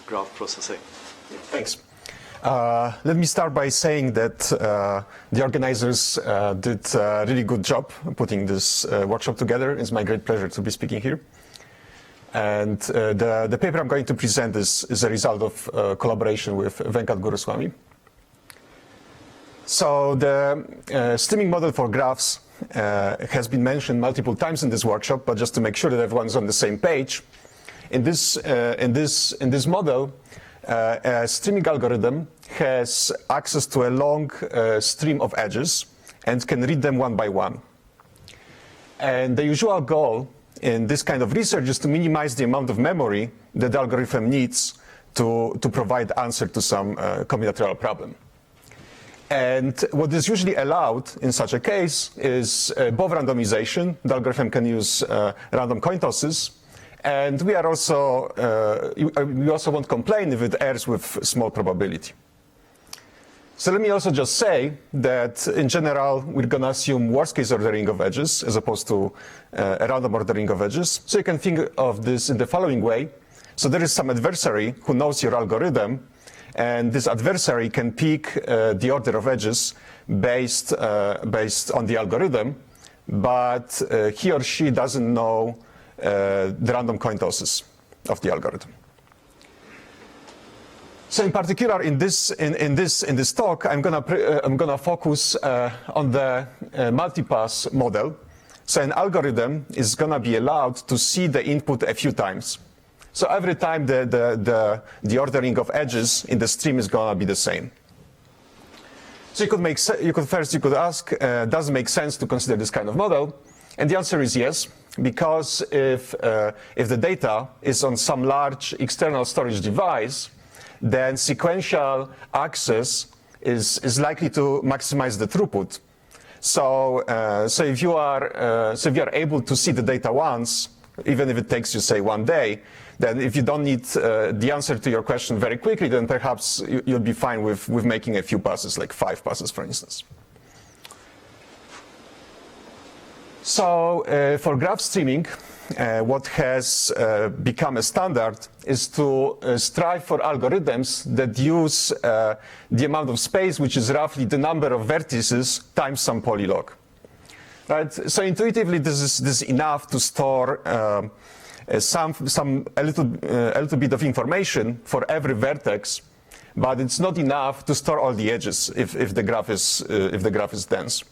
graph processing. Thanks. Let me start by saying that the organizers did a really good job putting this workshop together. It's my great pleasure to be speaking here. And the paper I'm going to present is a result of collaboration with Venkat Guruswamy. So the streaming model for graphs has been mentioned multiple times in this workshop, but just to make sure that everyone's on the same page, in this model, a streaming algorithm has access to a long stream of edges and can read them one by one. And the usual goal in this kind of research is to minimize the amount of memory that the algorithm needs to provide answer to some combinatorial problem. And what is usually allowed in such a case is both randomization. The algorithm can use random coin tosses. And we also won't complain if it errs with small probability. So let me also just say that in general, we're going to assume worst case ordering of edges as opposed to a random ordering of edges. So you can think of this in the following way. So there is some adversary who knows your algorithm, and this adversary can pick the order of edges based on the algorithm, but he or she doesn't know the random coin tosses of the algorithm. So in particular, in this talk, I'm gonna focus on the multipass model. So an algorithm is gonna be allowed to see the input a few times. So every time the ordering of edges in the stream is gonna be the same. So you could ask, does it make sense to consider this kind of model? And the answer is yes, because if the data is on some large external storage device, then sequential access is likely to maximize the throughput. So if you are able to see the data once, even if it takes you, say, 1 day, then if you don't need the answer to your question very quickly, then perhaps you'll be fine with making a few passes, like 5 passes, for instance. So for graph streaming, what has become a standard is to strive for algorithms that use the amount of space, which is roughly the number of vertices times some polylog. Right? So intuitively, this is enough to store a little bit of information for every vertex, but it's not enough to store all the edges if the graph is dense.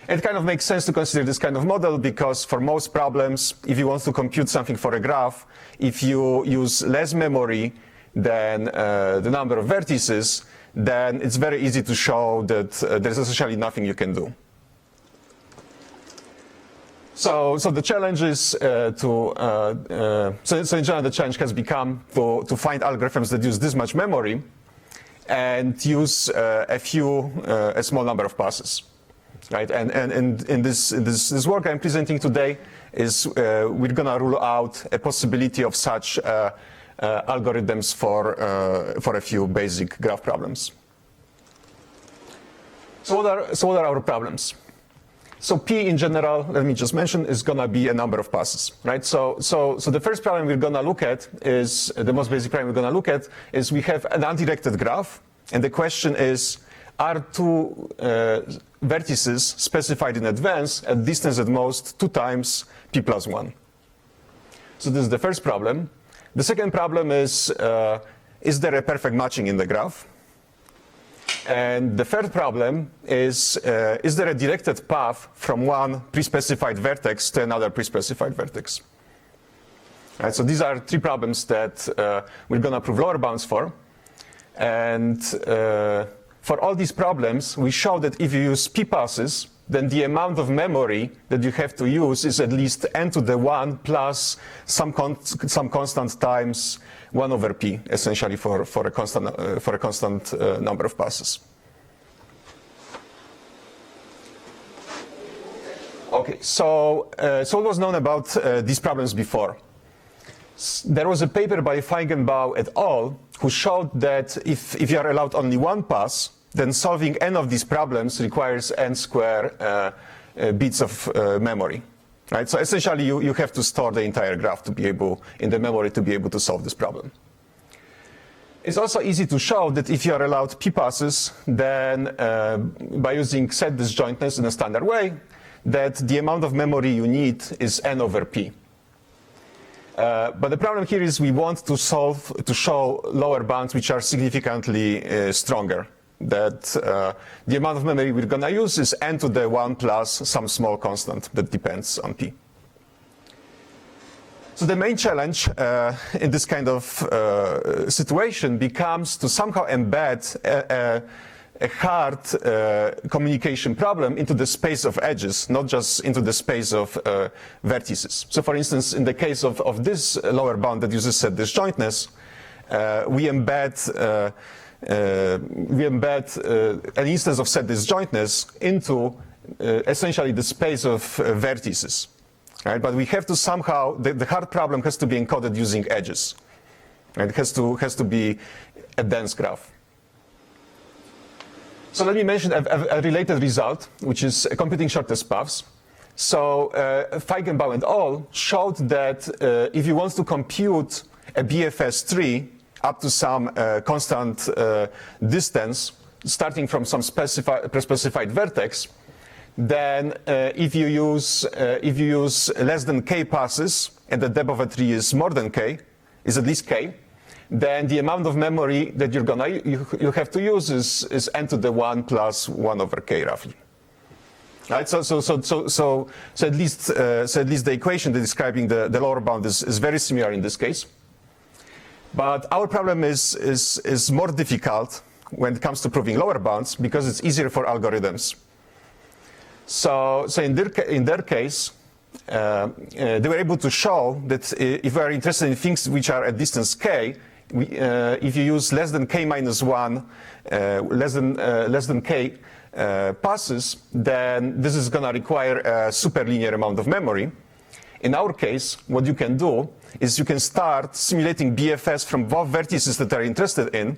It kind of makes sense to consider this kind of model because for most problems, if you want to compute something for a graph, if you use less memory than the number of vertices, then it's very easy to show that there's essentially nothing you can do. So the challenge is so in general, the challenge has become to find algorithms that use this much memory and use a small number of passes. Right, and in this work I'm presenting today is we're going to rule out a possibility of such algorithms for a few basic graph problems. So what are our problems? So P in general, let me just mention, is going to be a number of passes, right? So the first problem we're going to look at is the most basic problem we're going to look at is we have an undirected graph, and the question is, are two vertices specified in advance at distance at most 2 times p plus 1. So this is the first problem. The second problem is there a perfect matching in the graph? And the third problem is there a directed path from one pre-specified vertex to another pre-specified vertex? Right, so these are 3 problems that we're going to prove lower bounds for. And for all these problems, we show that if you use p passes, then the amount of memory that you have to use is at least n to the 1 plus some constant times 1 over p, essentially for a constant number of passes. Okay, so what was known about these problems before? There was a paper by Feigenbaum et al. Who showed that if you are allowed only 1 pass, then solving n of these problems requires n square bits of memory. Right? So essentially, you have to store the entire graph to be able, in the memory, to be able to solve this problem. It's also easy to show that if you are allowed p passes, then by using set disjointness in a standard way, that the amount of memory you need is n over p. But the problem here is we want to show lower bounds which are significantly stronger. That the amount of memory we're going to use is n to the 1 plus some small constant that depends on p. So the main challenge in this kind of situation becomes to somehow embed a hard communication problem into the space of edges, not just into the space of vertices. So for instance, in the case of this lower bound that uses set disjointness, we embed an instance of set disjointness into essentially the space of vertices. Right? But we have to somehow, the hard problem has to be encoded using edges. Right? It has to be a dense graph. So let me mention a related result, which is computing shortest paths. So Feigenbaum et al. Showed that if you want to compute a BFS tree up to some constant distance, starting from some pre-specified vertex, then if you use less than k passes and the depth of a tree is more than k, is at least k, then the amount of memory that you have to use is n to the 1 plus 1 over k roughly. Right? So at least the equation describing the lower bound is very similar in this case. But our problem is more difficult when it comes to proving lower bounds because it's easier for algorithms. So in their case, they were able to show that if we are interested in things which are at distance k, if you use less than k minus 1, less than k passes, then this is going to require a superlinear amount of memory. In our case, what you can do is you can start simulating BFS from both vertices that are interested in,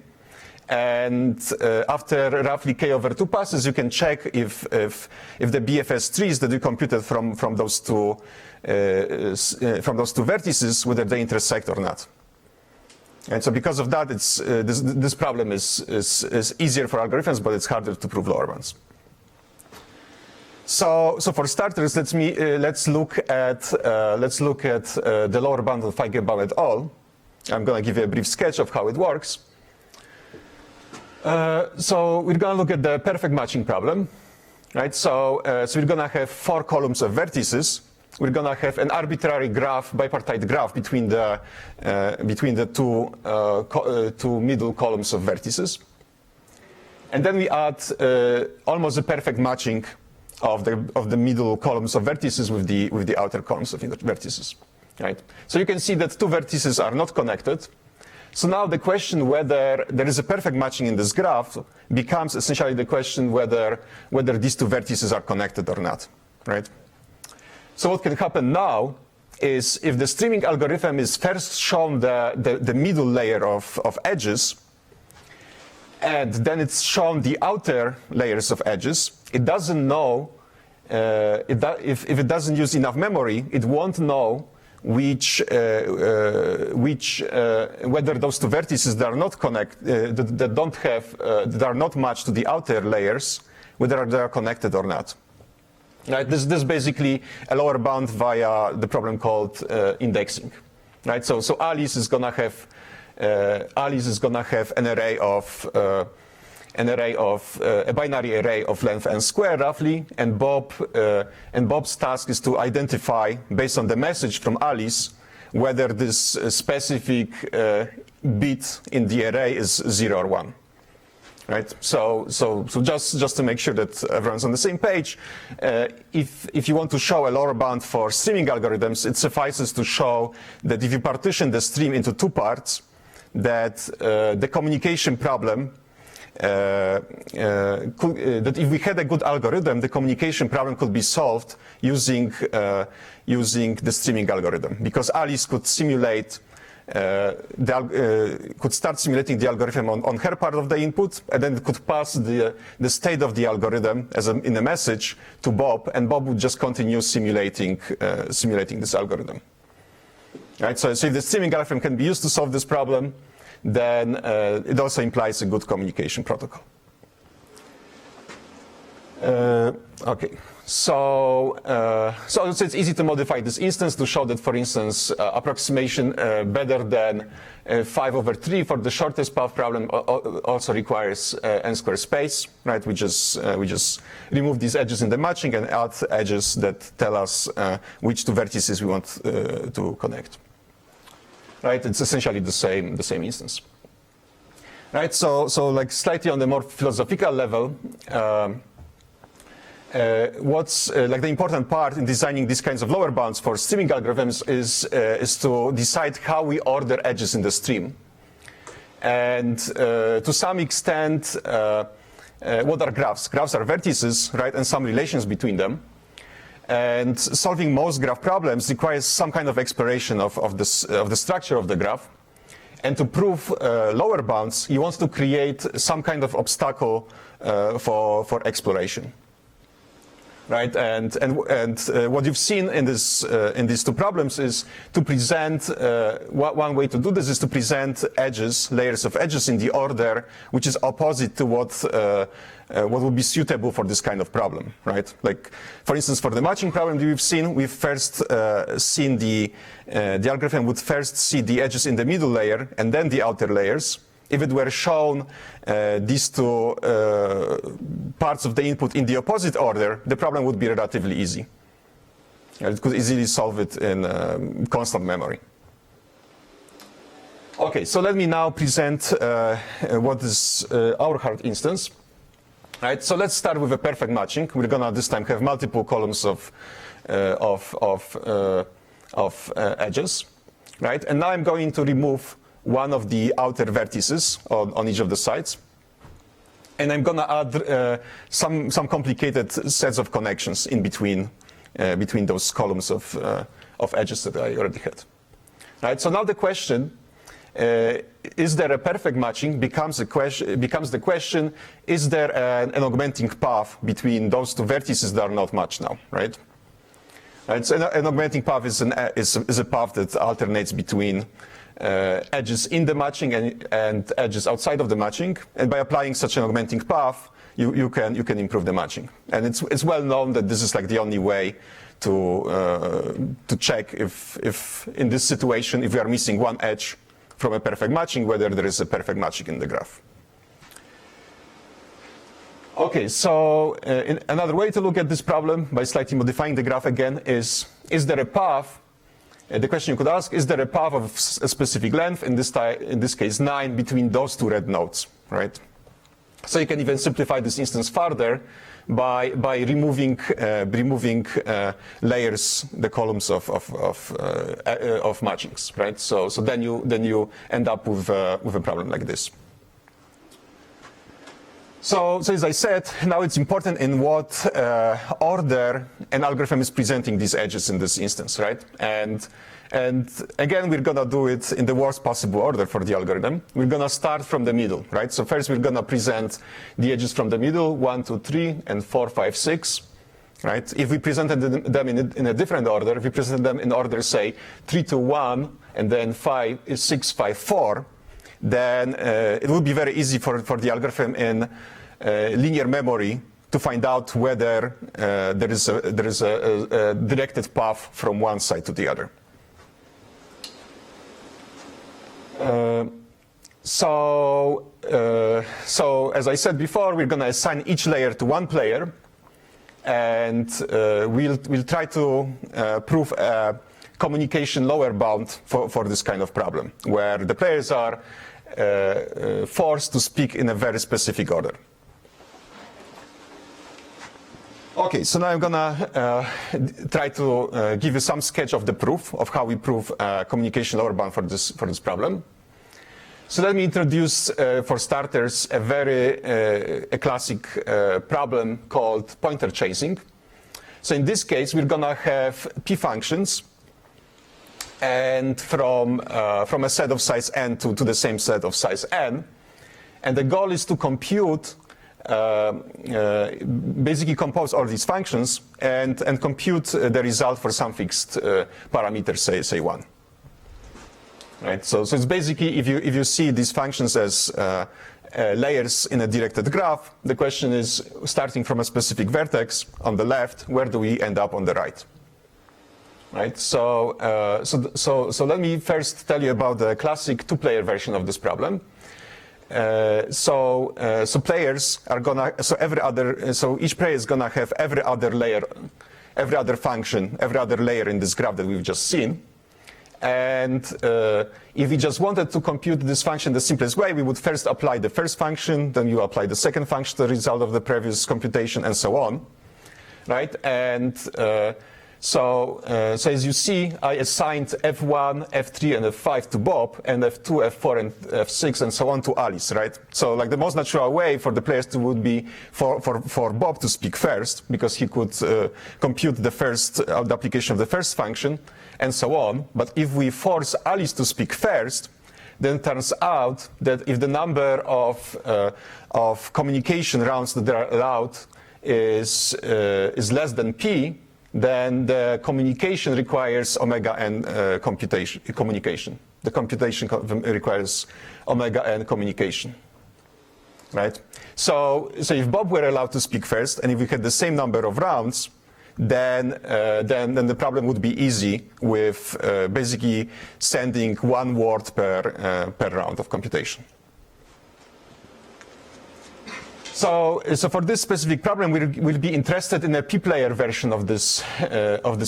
and after roughly k over 2 passes, you can check if the BFS trees that you computed from those two vertices, whether they intersect or not. And so because of that, this problem is easier for algorithms, but it's harder to prove lower bounds. So for starters, let's look at the lower bound of Feigenbaum et al. I'm going to give you a brief sketch of how it works. So we're going to look at the perfect matching problem, right? So we're going to have 4 columns of vertices. We're going to have an arbitrary graph, bipartite graph between the two middle columns of vertices, and then we add almost a perfect matching of the middle columns of vertices with the outer columns of vertices, right? So you can see that 2 vertices are not connected. So now the question whether there is a perfect matching in this graph becomes essentially the question whether these 2 vertices are connected or not, right? So what can happen now is if the streaming algorithm is first shown the middle layer of edges, and then it's shown the outer layers of edges, it doesn't know, if it doesn't use enough memory, it won't know whether those 2 vertices that are not that are not matched to the outer layers, whether they are connected or not. Right? This is basically a lower bound via the problem called indexing. Right? So Alice is gonna have an array of a binary array of length n squared roughly, and Bob's task is to identify, based on the message from Alice, whether this specific bit in the array is 0 or 1. Right? So just to make sure that everyone's on the same page, if you want to show a lower bound for streaming algorithms, it suffices to show that if you partition the stream into 2 parts, that the communication problem, that if we had a good algorithm, the communication problem could be solved using the streaming algorithm, because Alice could simulate could start simulating the algorithm on her part of the input, and then it could pass the state of the algorithm in a message to Bob, and Bob would just continue simulating this algorithm. Right? So if the streaming algorithm can be used to solve this problem, then it also implies a good communication protocol. Okay, so it's easy to modify this instance to show that, for instance, approximation better than 5/3 for the shortest path problem also requires n-square space, right? We just remove these edges in the matching and add edges that tell us which two vertices we want to connect. Right? It's essentially the same instance. Right? So like slightly on the more philosophical level. What's like the important part in designing these kinds of lower bounds for streaming algorithms is to decide how we order edges in the stream. And to some extent, what are graphs? Graphs are vertices, right, and some relations between them. And solving most graph problems requires some kind of exploration of the structure of the graph. And to prove lower bounds, you want to create some kind of obstacle for exploration. Right, and what you've seen in these two problems is to present one way to do this is to present edges, layers of edges in the order which is opposite to what would be suitable for this kind of problem, right? Like, for instance, for the matching problem we've first seen the algorithm would first see the edges in the middle layer and then the outer layers. If it were shown these two parts of the input in the opposite order, the problem would be relatively easy. It could easily solve it in constant memory. Okay, so let me now present what is our hard instance. Right, so let's start with a perfect matching. We're gonna this time have multiple columns of edges, right? And now I'm going to remove one of the outer vertices on each of the sides. And I'm going to add some complicated sets of connections in between those columns of edges that I already had. Right. So now the question, is there a perfect matching, becomes the question, is there an augmenting path between those two vertices that are not matched now, right? Right. So an augmenting path is a path that alternates between edges in the matching and edges outside of the matching, and by applying such an augmenting path, you can improve the matching. And it's well known that this is like the only way to check if in this situation, if we are missing one edge from a perfect matching, whether there is a perfect matching in the graph. Okay, so another way to look at this problem by slightly modifying the graph again is there a path? The question you could ask, is there a path of a specific length, in this case 9, between those two red nodes, right? So you can even simplify this instance further by removing layers, the columns of matchings, right? So then you end up with a problem like this. So as I said, now it's important in what order an algorithm is presenting these edges in this instance, right? And again, we're gonna do it in the worst possible order for the algorithm. We're gonna start from the middle, right? So first we're gonna present the edges from the middle, 1, 2, 3, and 4, 5, 6, right? If we presented them in a different order, if we presented them in order, say, 3, 2, 1, and then 5, 6, 5, 4, then it would be very easy for the algorithm in linear memory to find out whether there is a directed path from one side to the other. So as I said before, we're going to assign each layer to one player, and we'll try to prove a communication lower bound for this kind of problem, where the players are forced to speak in a very specific order. Okay, so now I'm gonna try to give you some sketch of the proof of how we prove communication lower bound for this problem. So let me introduce, for starters, a classic problem called pointer chasing. So in this case, we're gonna have p functions, and from a set of size n to the same set of size n, and the goal is to compute. Basically compose all these functions and compute the result for some fixed parameter, say 1. right? So it's basically, if you see these functions as layers in a directed graph, the question is, starting from a specific vertex on the left, where do we end up on the right? Right. So let me first tell you about the classic two-player version of this problem. So players are gonna, so each player is gonna have every other layer, every other function, every other layer in this graph that we've just seen. And if we just wanted to compute this function the simplest way, we would first apply the first function, then you apply the second function, the result of the previous computation, and so on, right? And so as you see, I assigned F1, F3, and F5 to Bob, and F2, F4, and F6, and so on to Alice, right? So like the most natural way for the players to would be for Bob to speak first, because he could compute the first the application of the first function, and so on. But if we force Alice to speak first, then it turns out that if the number of communication rounds that are allowed is less than p, then the communication requires omega n communication. The computation requires omega n communication, right? So if Bob were allowed to speak first, and if we had the same number of rounds, then the problem would be easy with basically sending one word per round of computation. So for this specific problem, we'll be interested in a p-player version of this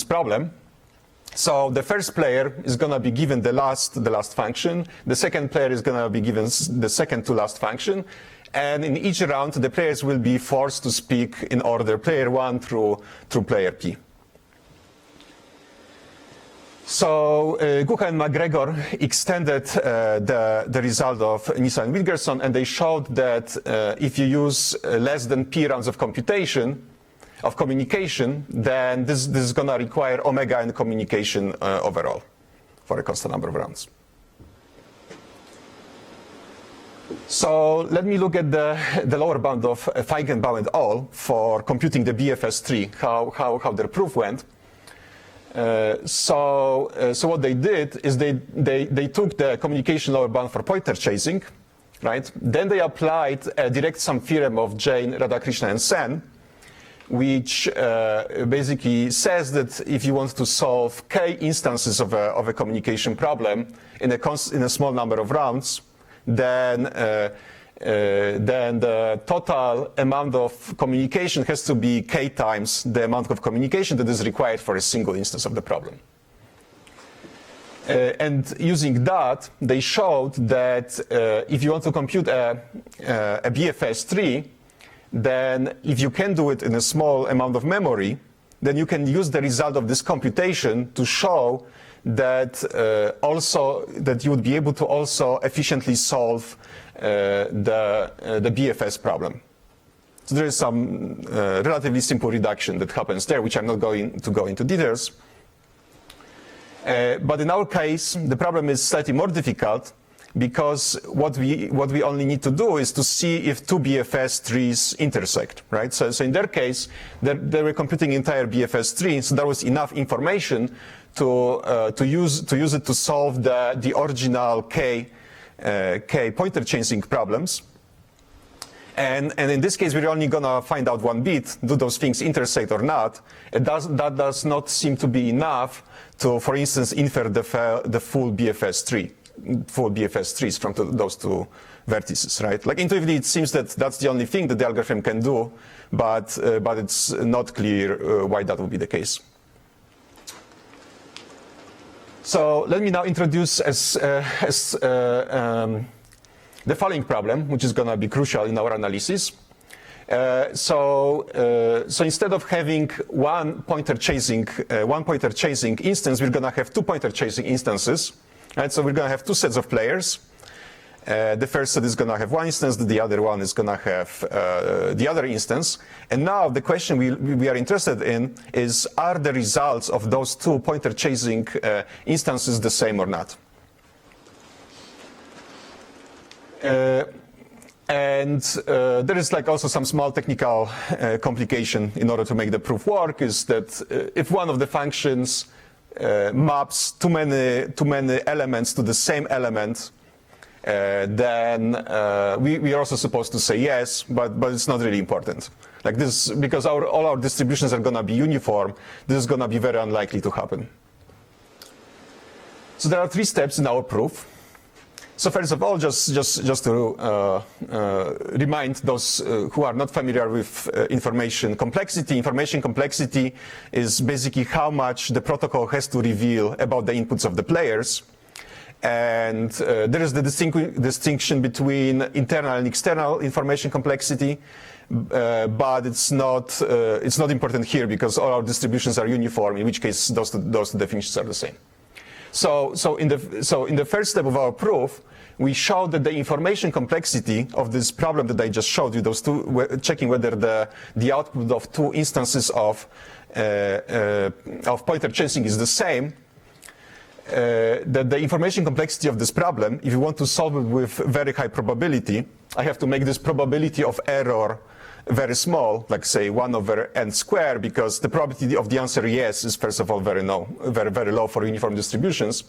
problem. So the first player is going to be given the last function. The second player is going to be given the second to last function. And in each round, the players will be forced to speak in order player 1 through player p. So Gucha and McGregor extended the result of Nisa and Wilgerson, and they showed that if you use less than p rounds of communication, then this is going to require omega n communication overall for a constant number of rounds. So let me look at the lower bound of Feigenbaum et al. For computing the BFS tree, how their proof went. So what they did is they took the communication lower bound for pointer chasing, right? Then they applied a direct sum theorem of Jain, Radhakrishnan, and Sen, which basically says that if you want to solve k instances of a communication problem in a small number of rounds, then the total amount of communication has to be k times the amount of communication that is required for a single instance of the problem. And using that, they showed that if you want to compute a BFS tree, then if you can do it in a small amount of memory, then you can use the result of this computation to show that that you would be able to also efficiently solve the BFS problem. So there is some relatively simple reduction that happens there, which I'm not going to go into details. But in our case, the problem is slightly more difficult, because what we only need to do is to see if two BFS trees intersect, right? So in their case, they were computing entire BFS tree, so there was enough information to use it to solve the original k pointer chasing problems. And in this case, we're only gonna find out one bit: do those things intersect or not? That does not seem to be enough to, for instance, infer the full BFS trees from those two vertices, right? Like intuitively, it seems that that's the only thing that the algorithm can do, but it's not clear why that would be the case. So let me now introduce the following problem, which is going to be crucial in our analysis. So instead of having one pointer chasing instance, we're going to have two pointer chasing instances. Right, so we're going to have two sets of players. The first set is going to have one instance, the other one is going to have the other instance. And now the question we are interested in is, are the results of those two pointer chasing instances the same or not? And there is like also some small technical complication in order to make the proof work, is that if one of the functions maps too many elements to the same element, then we are also supposed to say yes, but it's not really important. Like this, because all our distributions are going to be uniform, this is going to be very unlikely to happen. So there are 3 steps in our proof. So first of all, just to remind those who are not familiar with information complexity. Information complexity is basically how much the protocol has to reveal about the inputs of the players. And there is the distinction between internal and external information complexity, but it's not important here because all our distributions are uniform, in which case those two definitions are the same. So in the first step of our proof, we show that the information complexity of this problem that I just showed you, those two, checking whether the output of 2 instances of pointer chasing is the same, that the information complexity of this problem, if you want to solve it with very high probability, I have to make this probability of error very small, like say 1 over n squared, because the probability of the answer yes is first of all very low for uniform distributions.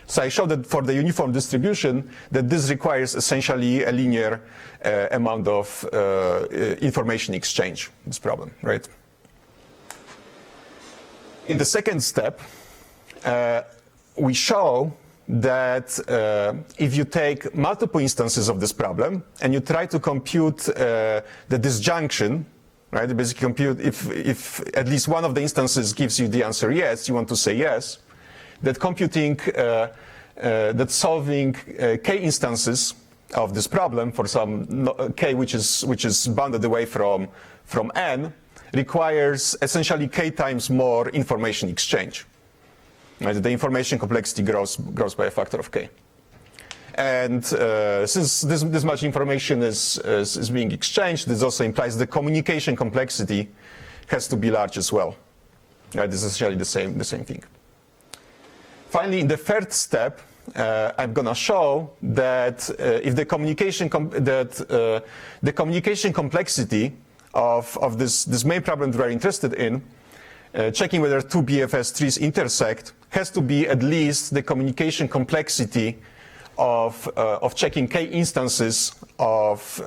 So I showed that for the uniform distribution that this requires essentially a linear amount of information exchange, this problem, right? In the second step, we show that if you take multiple instances of this problem and you try to compute the disjunction, right? Basically compute if at least one of the instances gives you the answer yes, you want to say yes, that computing, that solving k instances of this problem for some k which is bounded away from n requires essentially k times more information exchange. Right, the information complexity grows by a factor of k. And since this much information is being exchanged, this also implies the communication complexity has to be large as well. Right, this is essentially the same thing. Finally, in the third step, I'm going to show that if the communication complexity of this main problem that we're interested in, checking whether 2 BFS trees intersect, has to be at least the communication complexity of checking k instances of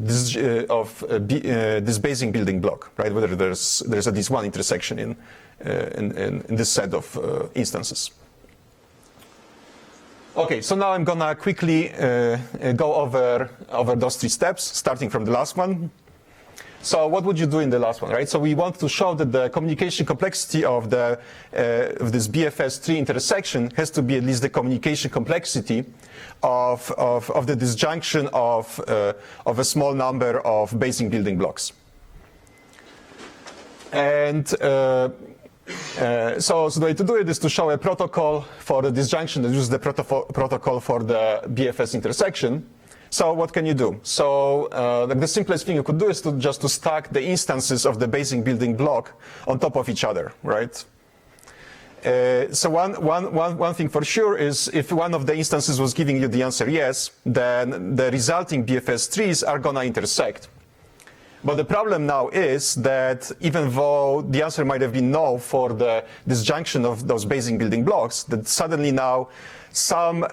this Bayesian building block, right? Whether there's at least one intersection in this set of instances. Okay, so now I'm gonna quickly go over those 3 steps, starting from the last one. So what would you do in the last one, right? So we want to show that the communication complexity of this BFS tree intersection has to be at least the communication complexity of the disjunction of a small number of Bayesian building blocks. And so the way to do it is to show a protocol for the disjunction that uses the protocol for the BFS intersection. So what can you do? So the simplest thing you could do is just to stack the instances of the Bayesian building block on top of each other, right? So one thing for sure is if one of the instances was giving you the answer yes, then the resulting BFS trees are gonna intersect. But the problem now is that even though the answer might have been no for the disjunction of those Bayesian building blocks, that suddenly now some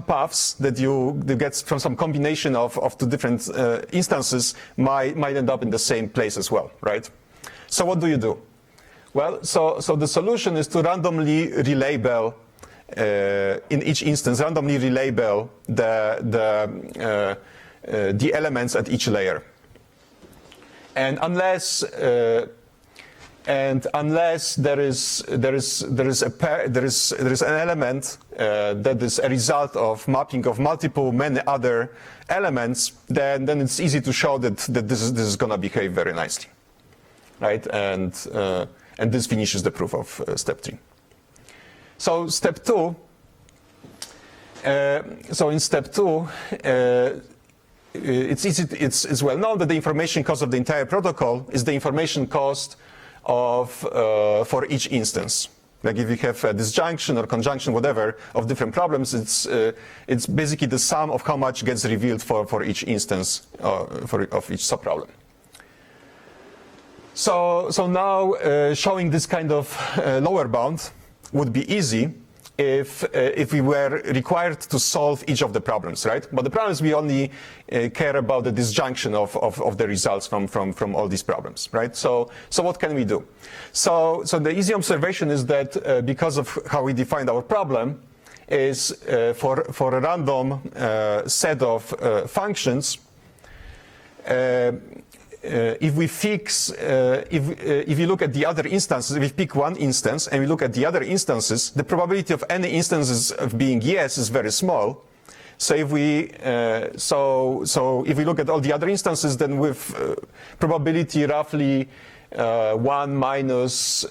paths that you get from some combination of 2 different instances might end up in the same place as well, right? So what do you do? Well, so the solution is to randomly relabel in each instance, randomly relabel the elements at each layer, and unless there is an element that is a result of mapping of many other elements, then it's easy to show that this is going to behave very nicely, right? And this finishes the proof of step 3. So step 2. So in step 2. It's well known that the information cost of the entire protocol is the information cost for each instance. Like if you have a disjunction or conjunction, whatever, of different problems, it's basically the sum of how much gets revealed for each instance of each subproblem. So now showing this kind of lower bound would be easy if we were required to solve each of the problems, right? But the problem is we only care about the disjunction of the results from all these problems, right? So what can we do? So the easy observation is that because of how we defined our problem is for a random set of functions, if we fix, if you look at the other instances, if we pick one instance and we look at the other instances, the probability of any instances of being yes is very small. So if we if we look at all the other instances, then with probability roughly 1 minus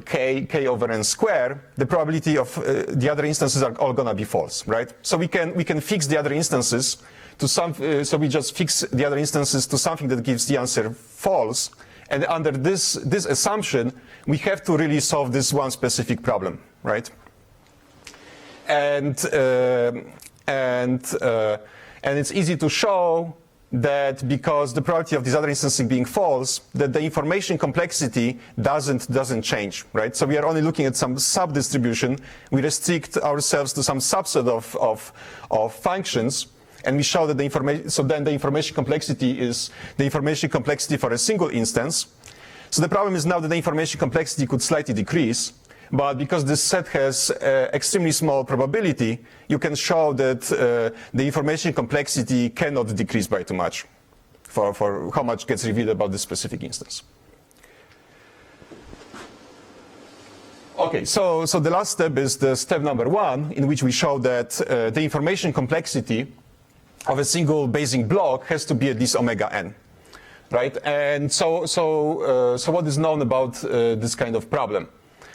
k over n square, the probability of the other instances are all gonna be false, right? So we can fix the other instances to some, so we just fix the other instances to something that gives the answer false, and under this assumption, we have to really solve this one specific problem, right? And it's easy to show that because the probability of these other instances being false, that the information complexity doesn't change, right? So we are only looking at some sub-distribution. We restrict ourselves to some subset of functions, and we show that the information, so then the information complexity is the information complexity for a single instance. So the problem is now that the information complexity could slightly decrease, but because this set has extremely small probability, you can show that the information complexity cannot decrease by too much for how much gets revealed about this specific instance. Okay, so the last step is the step number 1, in which we show that the information complexity of a single Bayesian block has to be at least omega n, right? And so what is known about this kind of problem,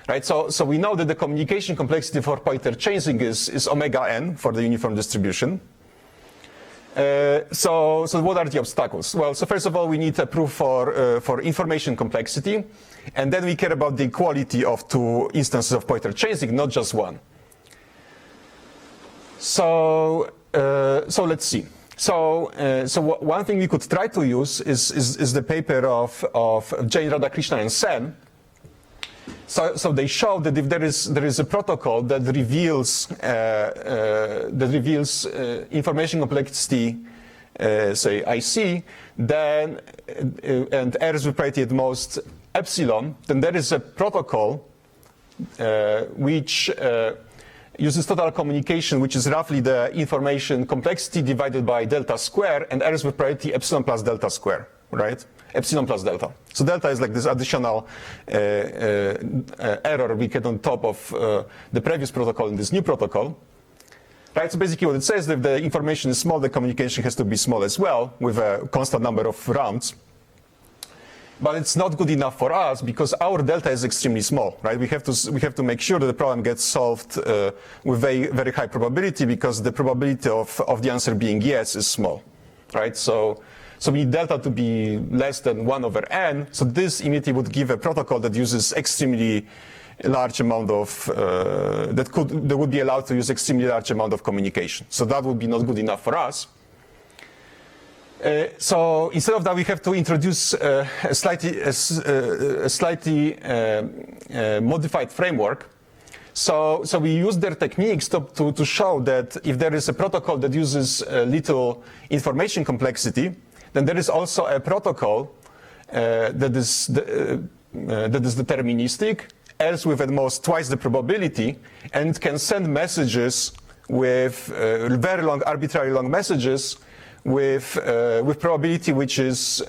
right? So we know that the communication complexity for Poynter chasing is omega n for the uniform distribution. So what are the obstacles? Well, so first of all, we need a proof for information complexity, and then we care about the equality of 2 instances of Poynter chasing, not just one. So let's see. So one thing we could try to use is the paper of Jain, Radhakrishnan, and Sen. So they show that if there is a protocol that reveals information complexity, say IC, then and R is with priority at most epsilon, then there is a protocol which uses total communication, which is roughly the information complexity divided by delta square, and R is with priority epsilon plus delta square, right? Epsilon plus delta. So delta is like this additional error we get on top of the previous protocol in this new protocol. Right, so basically what it says, that if the information is small, the communication has to be small as well, with a constant number of rounds. But it's not good enough for us because our delta is extremely small, right? We have to make sure that the problem gets solved with very high probability, because the probability of the answer being yes is small, right? So we need delta to be less than 1 over n. So this immediately would give a protocol that uses extremely large amount of that would be allowed to use extremely large amount of communication. So that would be not good enough for us. So instead of that, we have to introduce a slightly modified framework. So we use their techniques to show that if there is a protocol that uses little information complexity, then there is also a protocol that is deterministic, else with at most twice the probability, and can send messages with very long, arbitrarily long messages with probability which is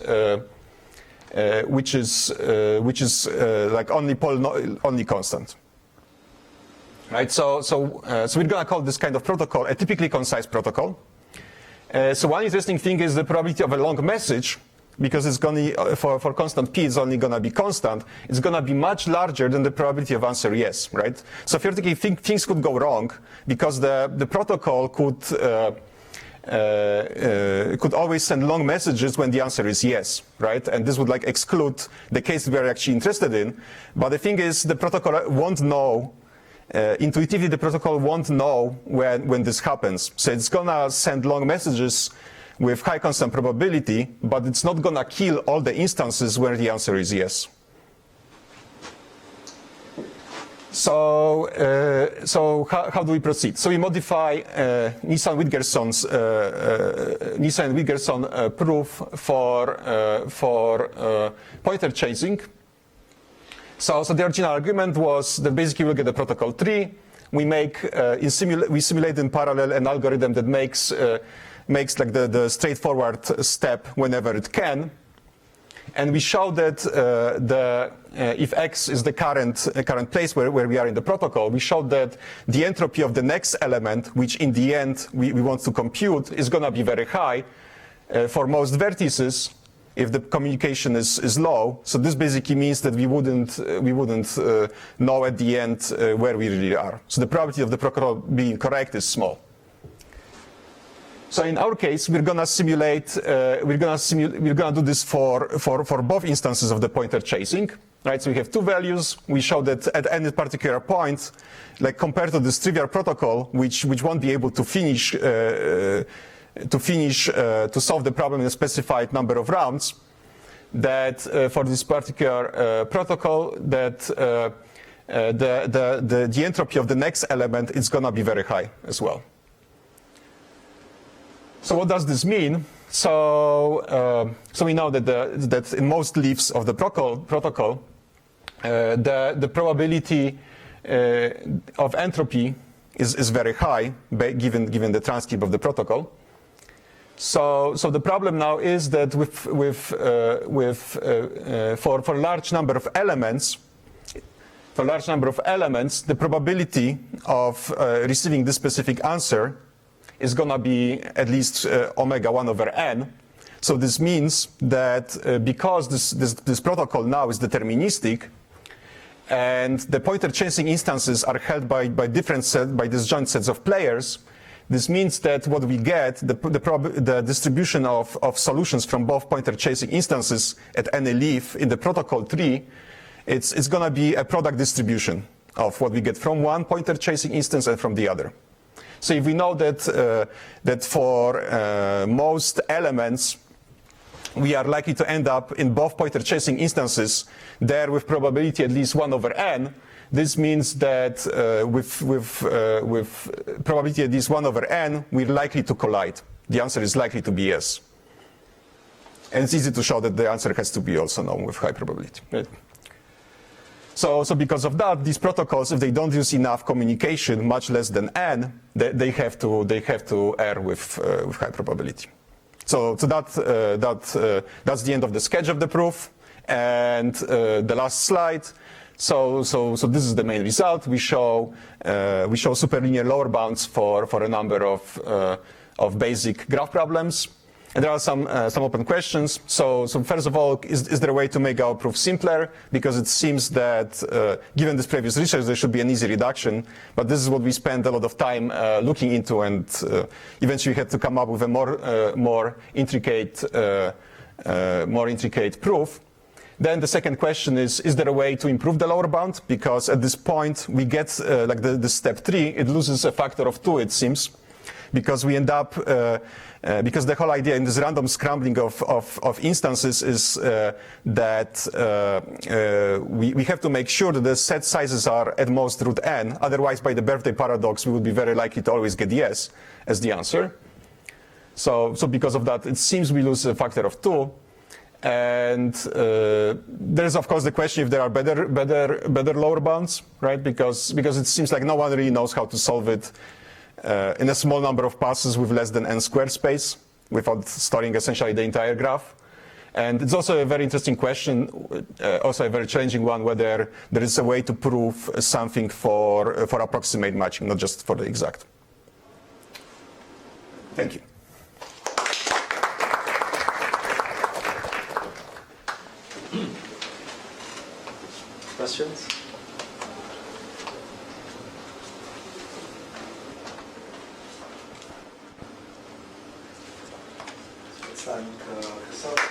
like only constant, right? So we're gonna call this kind of protocol a typically concise protocol. So one interesting thing is the probability of a long message, because it's going to, for constant p, it's only gonna be constant. It's gonna be much larger than the probability of answer yes, right? So theoretically, things could go wrong because the protocol could always send long messages when the answer is yes, right? And this would like exclude the case we are actually interested in. But the thing is, the protocol won't know, intuitively the protocol won't know when this happens. So it's gonna send long messages with high constant probability, but it's not going to kill all the instances where the answer is yes. So, how do we proceed? So we modify Nissan-Wiggerson's proof for pointer chasing. So the original argument was that basically we'll get a protocol tree. We simulate in parallel an algorithm that makes like the straightforward step whenever it can. And we show that if X is the current place where we are in the protocol, we show that the entropy of the next element, which in the end we want to compute, is going to be very high for most vertices if the communication is low. So this basically means that we wouldn't know at the end where we really are. So the probability of the protocol being correct is small. So in our case, we're gonna do this for both instances of the pointer chasing, right? So we have two values. We show that at any particular point, like compared to this trivial protocol, which won't be able to solve the problem in a specified number of rounds, that for this particular protocol, that the entropy of the next element is gonna be very high as well. So what does this mean? So we know that in most leaves of the protocol, the probability of entropy is very high, given the transcript of the protocol. So the problem now is that for a large number of elements, the probability of receiving this specific answer is going to be at least omega 1 over n. So this means that because this protocol now is deterministic, and the pointer chasing instances are held by disjoint sets of players, this means that what we get, the distribution of solutions from both pointer chasing instances at any leaf in the protocol tree, it's going to be a product distribution of what we get from one pointer chasing instance and from the other. So if we know that for most elements, we are likely to end up in both pointer chasing instances there with probability at least 1 over n, this means that with probability at least 1 over n, we're likely to collide. The answer is likely to be yes. And it's easy to show that the answer has to be also known with high probability. Right? So because of that, these protocols, if they don't use enough communication, much less than n, they have to err with high probability. So that's the end of the sketch of the proof. And the last slide. So this is the main result. We show superlinear lower bounds for a number of basic graph problems. And there are some open questions. So first of all, is there a way to make our proof simpler? Because it seems that given this previous research, there should be an easy reduction. But this is what we spent a lot of time looking into, and eventually had to come up with a more intricate proof. Then the second question is there a way to improve the lower bound? Because at this point, we get like the step 3, it loses a factor of 2, it seems. Because we end up, because the whole idea in this random scrambling of instances is that we have to make sure that the set sizes are at most root n. Otherwise, by the birthday paradox, we would be very likely to always get yes as the answer. So because of that, it seems we lose a factor of 2. And there's of course the question if there are better lower bounds, right? Because it seems like no one really knows how to solve it in a small number of passes with less than n squared space without storing essentially the entire graph. And it's also a very interesting question, also a very challenging one, whether there is a way to prove something for approximate matching, not just for the exact. Thank you. Questions? Krzysztof.